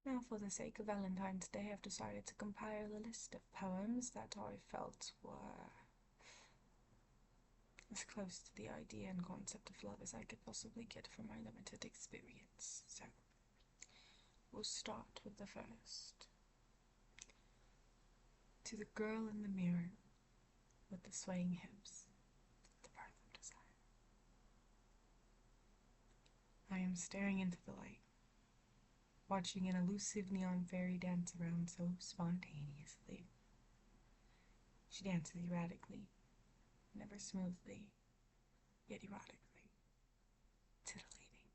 Now, for the sake of Valentine's Day, I've decided to compile a list of poems that I felt were as close to the idea and concept of love as I could possibly get from my limited experience. So, we'll start with the first. To the girl in the mirror with the swaying hips, the birth of desire. I am staring into the light, watching an elusive neon fairy dance around so spontaneously. She dances erratically, never smoothly, yet erotically, titillating.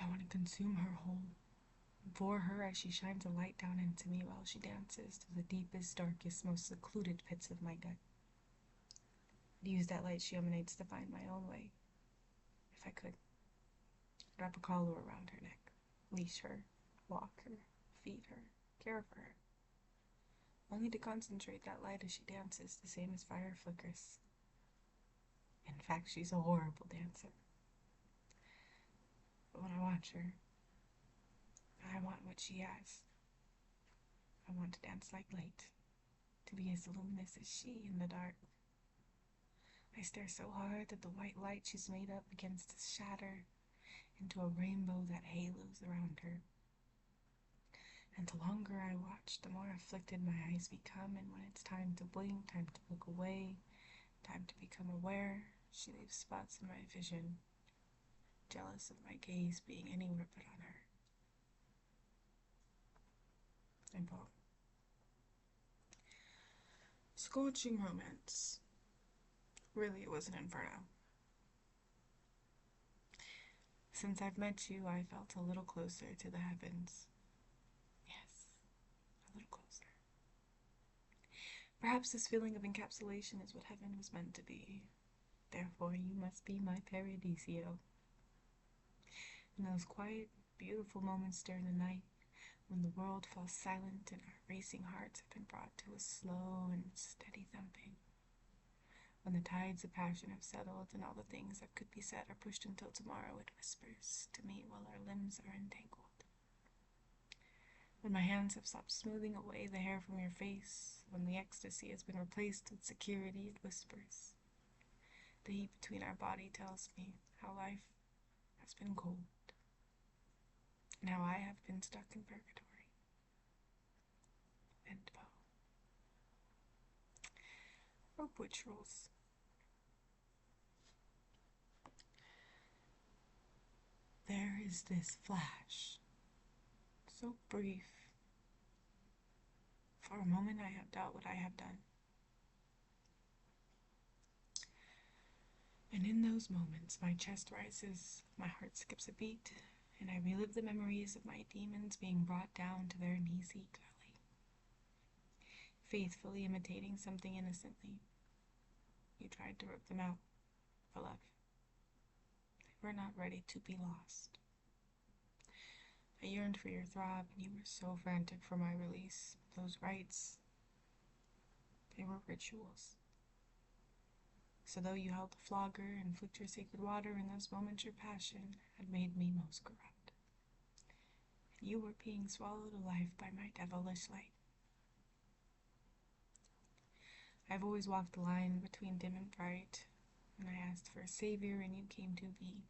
I want to consume her whole, for her as she shines a light down into me while she dances to the deepest, darkest, most secluded pits of my gut. I'd use that light she emanates to find my own way, if I could. Wrap a collar around her neck, leash her, walk her, feed her, care for her. Only to concentrate that light as she dances, the same as fire flickers. In fact, she's a horrible dancer. But when I watch her, I want what she has. I want to dance like light, to be as luminous as she in the dark. I stare so hard that the white light she's made up begins to shatter into a rainbow that halos around her. And the longer I watch, the more afflicted my eyes become, and when it's time to blink, time to look away, time to become aware, she leaves spots in my vision, jealous of my gaze being anywhere but on her. And boom. Scorching romance. Really, it was an inferno. Since I've met you, I felt a little closer to the heavens. Yes, a little closer. Perhaps this feeling of encapsulation is what heaven was meant to be. Therefore, you must be my paradiso. In those quiet, beautiful moments during the night, when the world falls silent and our racing hearts have been brought to a slow and steady thumping, when the tides of passion have settled and all the things that could be said are pushed until tomorrow, it whispers to me while our limbs are entangled. When my hands have stopped smoothing away the hair from your face, when the ecstasy has been replaced with security, it whispers. The heat between our body tells me how life has been cold, and how I have been stuck in purgatory. And bow. Rope rituals. There is this flash, so brief. For a moment I have doubt what I have done. And in those moments my chest rises, my heart skips a beat, and I relive the memories of my demons being brought down to their knees eagerly, faithfully imitating something innocently. You tried to rip them out for love. They were not ready to be lost. I yearned for your throb, and you were so frantic for my release. Those rites, they were rituals. So though you held the flogger and flicked your sacred water, in those moments your passion had made me most corrupt. And you were being swallowed alive by my devilish light. I've always walked the line between dim and bright, and I asked for a savior, and you came to be.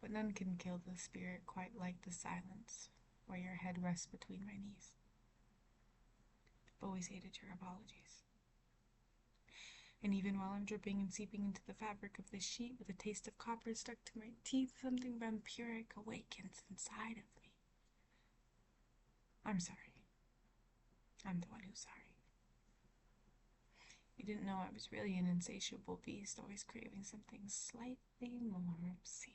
But none can kill the spirit quite like the silence, where your head rests between my knees. I've always hated your apologies. And even while I'm dripping and seeping into the fabric of this sheet with a taste of copper stuck to my teeth, something vampiric awakens inside of me. I'm sorry. I'm the one who's sorry. You didn't know I was really an insatiable beast, always craving something slightly more obscene.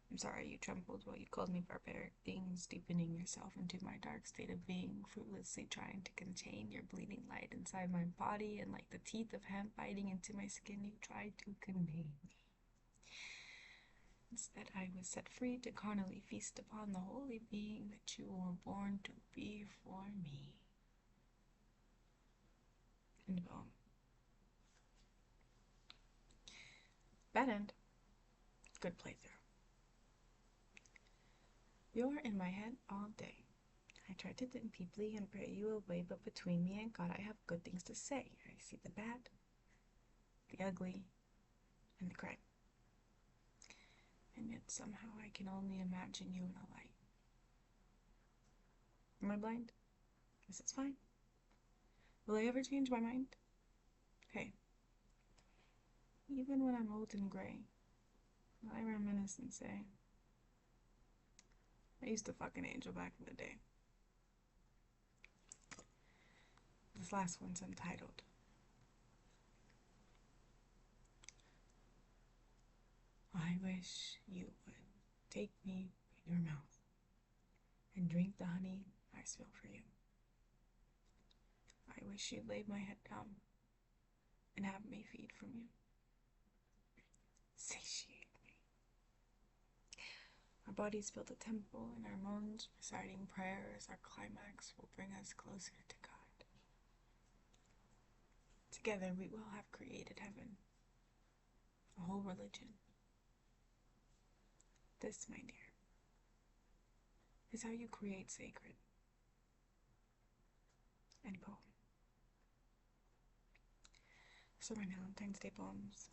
I'm sorry you trembled while you called me barbaric things, deepening yourself into my dark state of being, fruitlessly trying to contain your bleeding light inside my body, and like the teeth of hemp biting into my skin, you tried to contain me. Instead, I was set free to carnally feast upon the holy being that you were born to be for me. And boom. Bad end. Good playthrough. You're in my head all day. I try to think deeply and pray you away, but between me and God I have good things to say. I see the bad, the ugly, and the crime. And yet somehow I can only imagine you in a light. Am I blind? Guess it's fine. Will I ever change my mind? Hey, even when I'm old and gray, I reminisce and say, I used to fuck an angel back in the day. This last one's entitled, I wish you would take me in your mouth and drink the honey I spill for you. I wish you'd lay my head down and have me feed from you. Satiate me. Our bodies fill the temple, and our moans reciting prayers, our climax will bring us closer to God. Together we will have created heaven, a whole religion. This, my dear, is how you create sacred. End poem. So my Valentine's Day poems.